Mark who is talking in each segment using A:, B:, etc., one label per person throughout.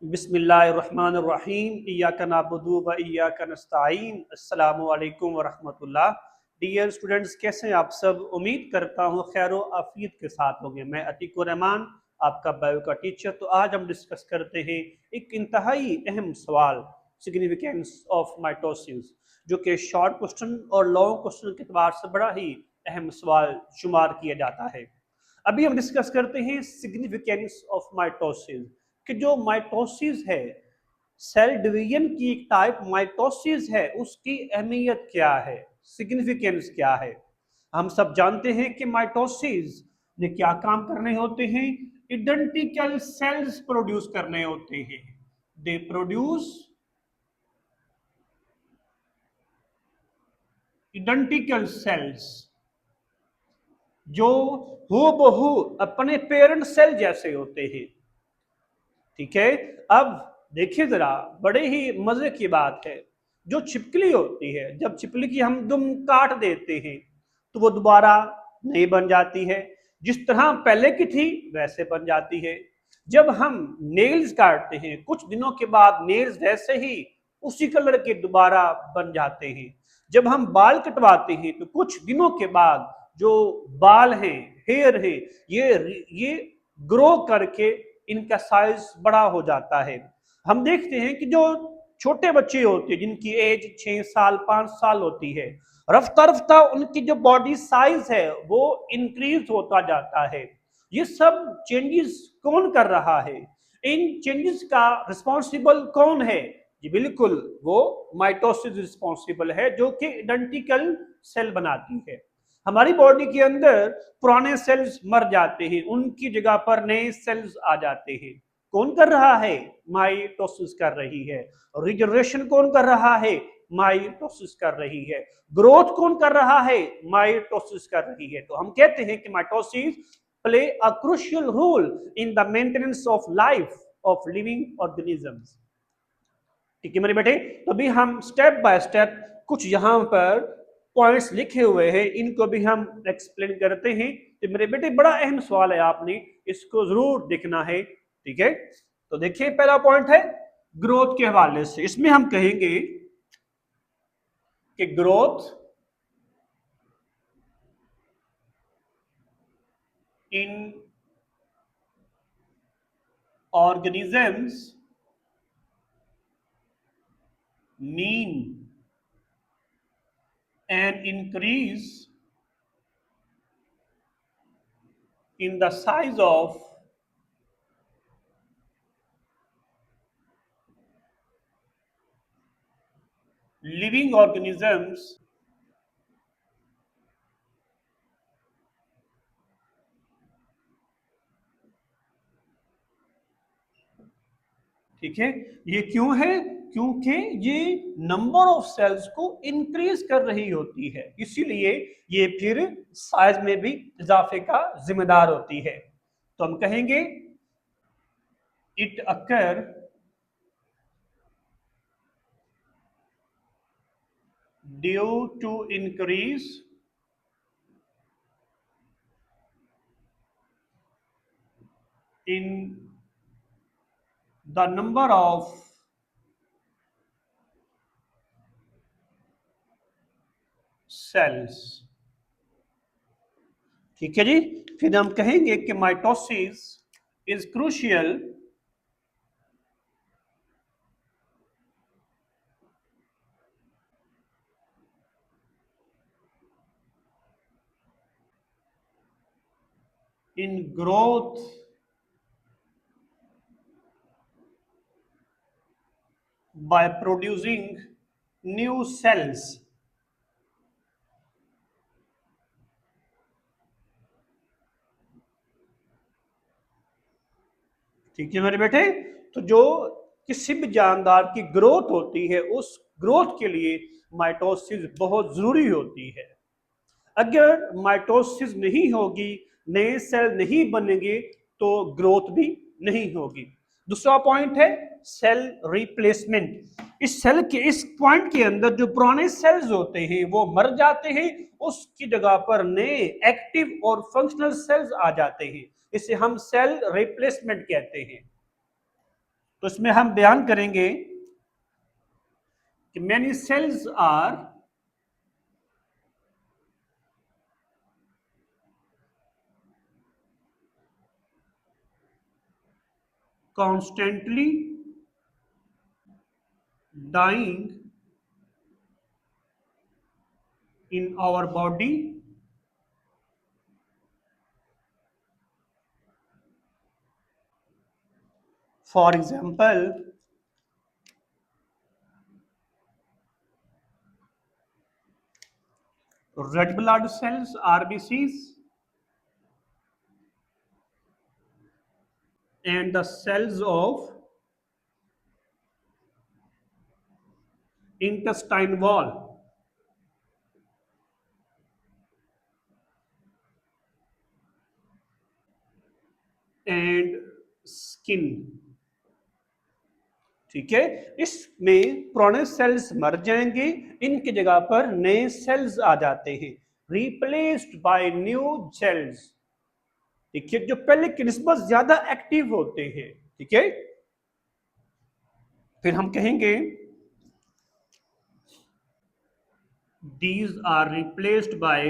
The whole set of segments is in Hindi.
A: बिस्मिल्लाहिर्रहमानिर्रहीम इय्याका नअबुदु व इय्याका नस्तईन। अस्सलामु अलैकुम व रहमतुल्लाह। डियर स्टूडेंट्स, कैसे हैं आप सब? उम्मीद करता हूँ खैर आफियत के साथ होंगे। मैं अतीकुर रहमान, आपका बायो का टीचर। तो आज हम डिस्कस करते हैं एक इंतहाई अहम सवाल, सिग्निफिकेंस ऑफ माइटोसिस, जो कि शॉर्ट क्वेश्चन और लॉन्ग क्वेश्चन के अतबार से बड़ा ही अहम सवाल शुमार किया जाता है। अभी हम डिस्कस करते हैं सिग्निफिकेंस ऑफ माइटोसिस, कि जो माइटोसिस है, सेल डिवीजन की एक टाइप माइटोसिस है, उसकी अहमियत क्या है, सिग्निफिकेंस क्या है। हम सब जानते हैं कि माइटोसिस ने क्या काम करने होते हैं। इडेंटिकल सेल्स प्रोड्यूस करने होते हैं। दे प्रोड्यूस इडेंटिकल सेल्स जो हूबहू अपने पेरेंट सेल जैसे होते हैं। ठीक है। अब देखिए जरा, बड़े ही मजे की बात है, जो छिपकली होती है, जब छिपकली की हम दुम काट देते हैं तो वो दोबारा नहीं बन जाती है, जिस तरह पहले की थी वैसे बन जाती है। जब हम नेल्स काटते हैं कुछ दिनों के बाद नेल्स वैसे ही उसी कलर के दोबारा बन जाते हैं। जब हम बाल कटवाते हैं तो कुछ दिनों के बाद जो बाल हैं, हेयर है, ये ग्रो करके इनका साइज बड़ा हो जाता है। हम देखते हैं कि जो छोटे बच्चे होते हैं जिनकी एज 6 साल 5 साल होती है, रफ्ता रफ्ता उनकी जो बॉडी साइज है वो इंक्रीज होता जाता है। ये सब चेंजेस कौन कर रहा है? इन चेंजेस का रिस्पॉन्सिबल कौन है? जी बिल्कुल, वो माइटोसिस रिस्पॉन्सिबल है, जो कि आइडेंटिकल सेल बनाती है। हमारी बॉडी के अंदर पुराने सेल्स मर जाते हैं, उनकी जगह पर नए सेल्स आ जाते हैं। कौन कर रहा है? माइटोसिस कर रही है। रिजनरेशन कौन कर रहा है? माइटोसिस कर रही है। ग्रोथ कौन कर रहा है? माइटोसिस कर रही है। तो हम कहते हैं कि mitosis play a crucial role in the maintenance of life of living organisms. ठीक है मेरे बेटे। तो अभी हम स्टेप बाय स्टेप कुछ यहाँ पर पॉइंट्स लिखे हुए हैं, इनको भी हम एक्सप्लेन करते हैं। तो मेरे बेटे बड़ा अहम सवाल है, आपने इसको जरूर देखना है। ठीक है। तो देखिए, पहला पॉइंट है ग्रोथ के हवाले से। इसमें हम कहेंगे कि growth in organisms mean an increase in the size of living organisms ठीक है। ये क्यों है? क्योंकि ये नंबर ऑफ सेल्स को इंक्रीज कर रही होती है, इसीलिए ये फिर साइज में भी इजाफे का जिम्मेदार होती है। तो हम कहेंगे it occur due to increase in the number of cells. ठीक है जी। फिर हम कहेंगे कि mitosis is crucial in growth by producing new cells। ठीक है मेरे बेटे। तो जो किसी भी जानदार की ग्रोथ होती है, उस ग्रोथ के लिए माइटोसिस बहुत जरूरी होती है। अगर माइटोसिस नहीं होगी, नए सेल नहीं बनेंगे, तो ग्रोथ भी नहीं होगी। दूसरा पॉइंट है सेल रिप्लेसमेंट। इस पॉइंट के अंदर जो पुराने सेल्स होते हैं वो मर जाते हैं, उसकी जगह पर नए एक्टिव और फंक्शनल सेल्स आ जाते हैं। इसे हम सेल रिप्लेसमेंट कहते हैं। तो इसमें हम बयान करेंगे कि many cells are constantly dying in our body for example red blood cells RBCs and the cells of intestine wall and skin। ठीक है, इसमें पुराने सेल्स मर जाएंगे, इनकी जगह पर नए सेल्स आ जाते हैं, रिप्लेस्ड बाय न्यू सेल्स। ठीक है, जो पहले की निस्बत ज्यादा एक्टिव होते हैं। ठीक है, फिर हम कहेंगे these are replaced by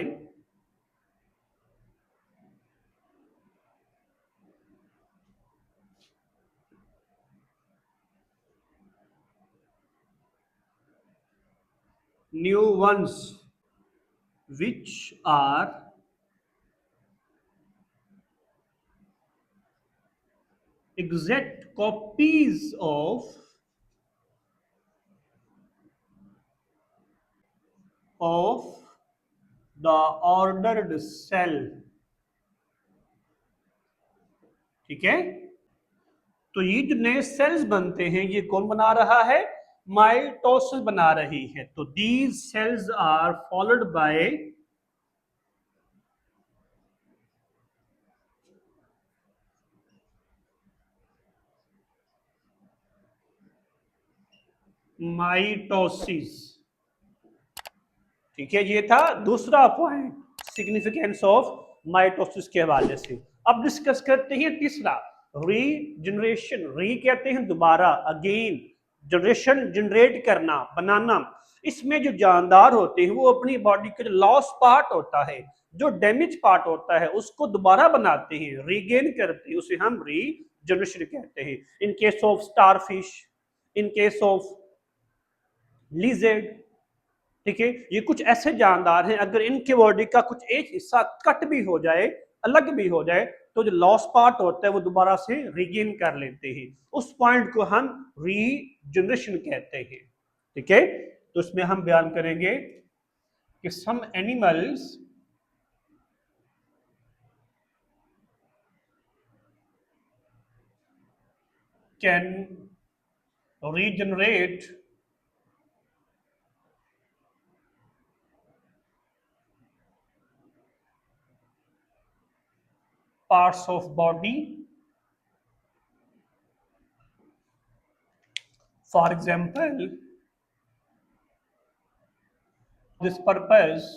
A: new ones which are exact copies of the ordered cell। ठीक है, तो ये जो नए सेल्स बनते हैं ये कौन बना रहा है? माइटोसिस बना रही है। तो these cells are followed by mitosis. ठीक है, ये था दूसरा पॉइंट, सिग्निफिकेंस ऑफ माइटोसिस के हवाले से। अब डिस्कस करते हैं तीसरा, रीजनरेशन। री कहते हैं दोबारा, अगेन, जनरेशन जनरेट करना, बनाना। इसमें जो जानदार होते हैं वो अपनी बॉडी का जो लॉस पार्ट होता है, जो डैमेज पार्ट होता है, उसको दोबारा बनाते हैं, रीगेन करते हैं, उसे हम रीजनरेशन कहते हैं। In case of starfish, in case of lizard. ठीक है, ये कुछ ऐसे जानदार हैं, अगर इनके बॉडी का कुछ एक हिस्सा कट भी हो जाए, अलग भी हो जाए, तो जो लॉस पार्ट होता है वो दोबारा से रिगेन कर लेते हैं। उस पॉइंट को हम रीजनरेशन कहते हैं। ठीक है, तो इसमें हम बयान करेंगे कि some animals can regenerate parts of body, for example, this purpose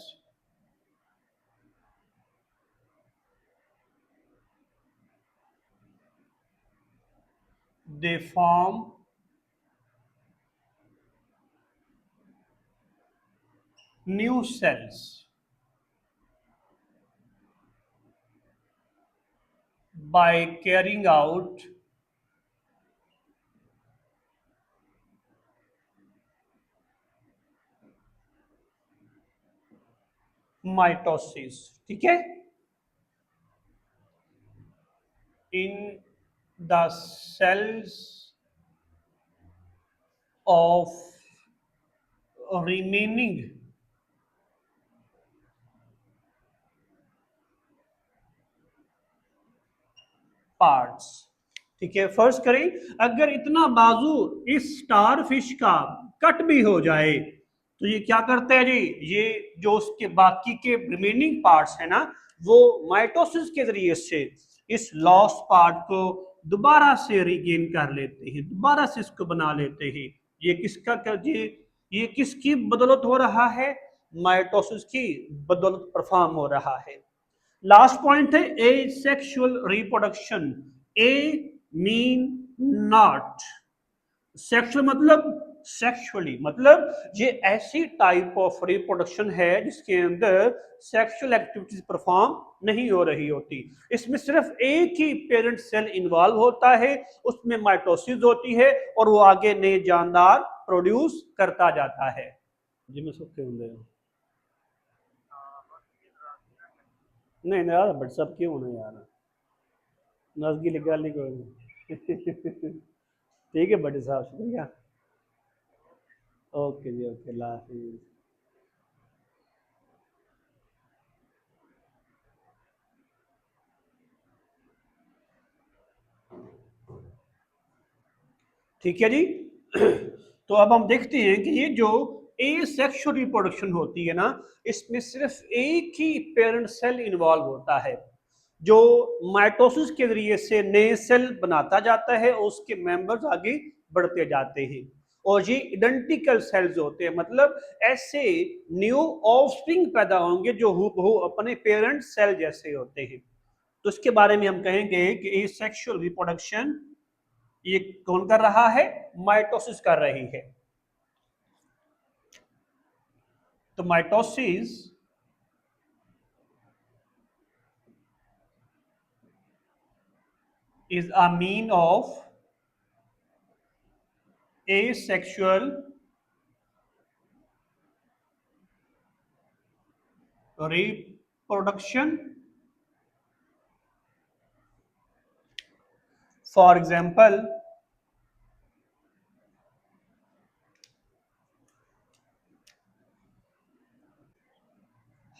A: they form new cells by carrying out mitosis. ठीक है, in the cells of remaining parts. ठीक है, फर्स्ट करें, अगर इतना बाजू इस स्टार फिश का कट भी हो जाए तो ये क्या करता है जी, ये जो उसके बाकी के रिमेनिंग पार्ट्स है ना, वो माइटोसिस के जरिए से इस लॉस पार्ट को दोबारा से रिगेन कर लेते हैं, दोबारा से इसको बना लेते हैं। ये किसका कर, ये किसकी बदौलत हो रहा है? माइटोसिस की बदौलत परफॉर्म हो रहा है। लास्ट पॉइंट है ए sexual reproduction. A mean not, sexual मतलब सेक्सुअली मतलब ये ऐसी टाइप ऑफ रिप्रोडक्शन है जिसके अंदर सेक्सुअल एक्टिविटीज परफॉर्म नहीं हो रही होती। इसमें सिर्फ एक ही पेरेंट सेल इन्वॉल्व होता है, उसमें माइटोसिस होती है और वो आगे नए जानदार प्रोड्यूस करता जाता है। जी मैं सुखते होंगे नहीं यार बट सब क्यों होना यार नजगी लिखा ली कोई नहीं। ठीक है बड़े साहब शुक्रिया। ओके जी ओके अल्लाह हाफिज। ठीक है जी। तो अब हम देखते हैं कि ये जो ए सेक्सुअल रिप्रोडक्शन होती है ना, इसमें सिर्फ एक ही पेरेंट सेल इन्वॉल्व होता है जो माइटोसिस के जरिए से नए सेल बनाता जाता है और उसके मेंबर्स आगे बढ़ते जाते हैं और ये आइडेंटिकल सेल्स होते हैं, मतलब ऐसे न्यू ऑफस्प्रिंग पैदा होंगे जो हूबहू अपने पेरेंट सेल जैसे होते हैं। तो इसके बारे में हम कहेंगे कि ए सेक्सुअल रिप्रोडक्शन ये कौन कर रहा है, माइटोसिस कर रही है। तो mitosis is a mean of asexual reproduction. For example,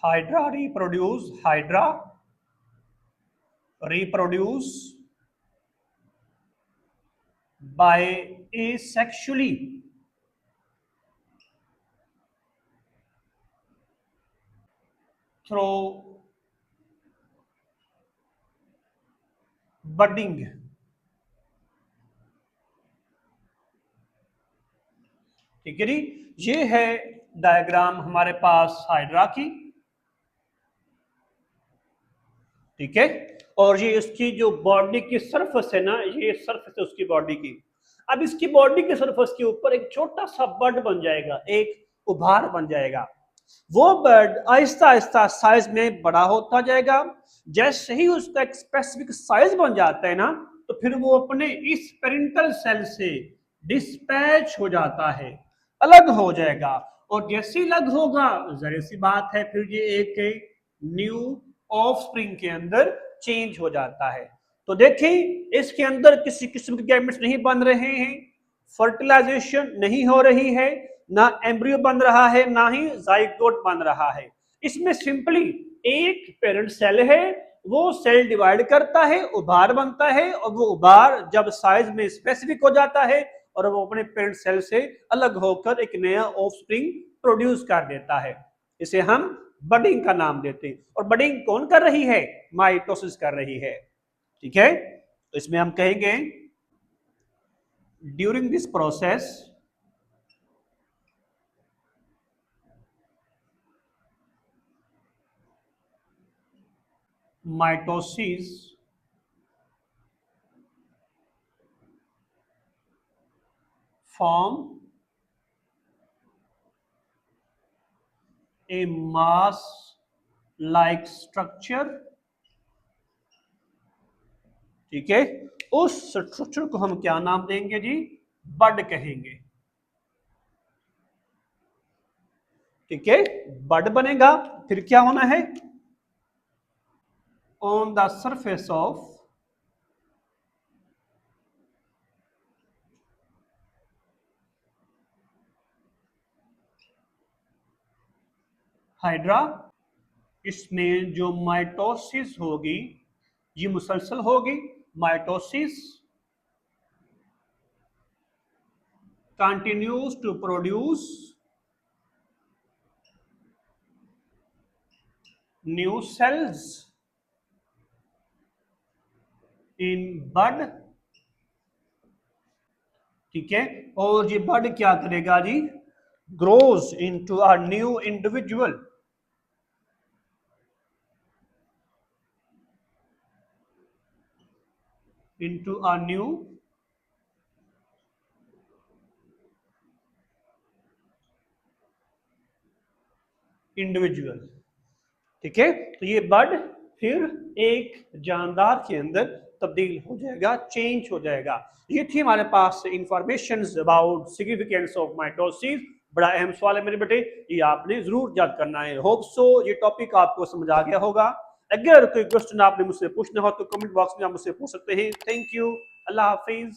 A: hydra reproduce by asexually through budding। ठीक है जी, ये है डायग्राम हमारे पास हाइड्रा की। ठीक है, और ये इसकी जो बॉडी की सरफेस है ना, ये सरफेस है उसकी बॉडी की। अब इसकी बॉडी के सरफेस के ऊपर एक छोटा सा बर्ड बन जाएगा, एक उभार बन जाएगा। वो बर्ड आहिस्ता आहिस्ता साइज में बड़ा होता जाएगा। जैसे ही उसका एक स्पेसिफिक साइज बन जाता है ना, तो फिर वो अपने इस पेरेंटल सेल से डिस्पैच हो जाता है, अलग हो जाएगा। और जैसे ही अलग होगा, जाहिर सी बात है फिर ये एक न्यू ऑफस्प्रिंग के अंदर चेंज हो जाता है। तो देखें इसके अंदर किसी किस्म के गैमेट्स नहीं बन रहे हैं, फर्टिलाइजेशन नहीं हो रही है, ना एम्ब्रियो बन रहा है, ना ही जाइगोट बन रहा है। इसमें सिंपली एक पेरेंट सेल है, वो सेल डिवाइड करता है, उभार बनता है, और वो उभार जब साइज में स्पेसिफिक हो जाता है और वो अपने पेरेंट सेल से अलग होकर एक नया ऑफस्प्रिंग प्रोड्यूस कर देता है। इसे हम बडिंग का नाम देते हैं। और बडिंग कौन कर रही है, माइटोसिस कर रही है। ठीक है, तो इसमें हम कहेंगे during this process mitosis form a mass like structure। ठीक है, उस स्ट्रक्चर को हम क्या नाम देंगे जी, बड कहेंगे। ठीक है, बड बनेगा, फिर क्या होना है, on the surface of hydra. इसमें जो माइटोसिस होगी ये मुसलसल होगी। Mitosis continues to produce new cells in bud. ठीक है, और ये बड क्या करेगा जी, grows into a new individual. Into a new individual. ठीक है, तो ये बर्ड फिर एक जानदार के अंदर तब्दील हो जाएगा, चेंज हो जाएगा। ये थी हमारे पास information about significance of mitosis. बड़ा अहम सवाल है मेरे बेटे, ये आपने जरूर याद करना है। होप सो ये टॉपिक आपको समझ आ गया होगा। अगर कोई क्वेश्चन आपने मुझसे पूछना हो तो कमेंट बॉक्स में आप मुझसे पूछ सकते हैं। Thank you, Allah Hafiz.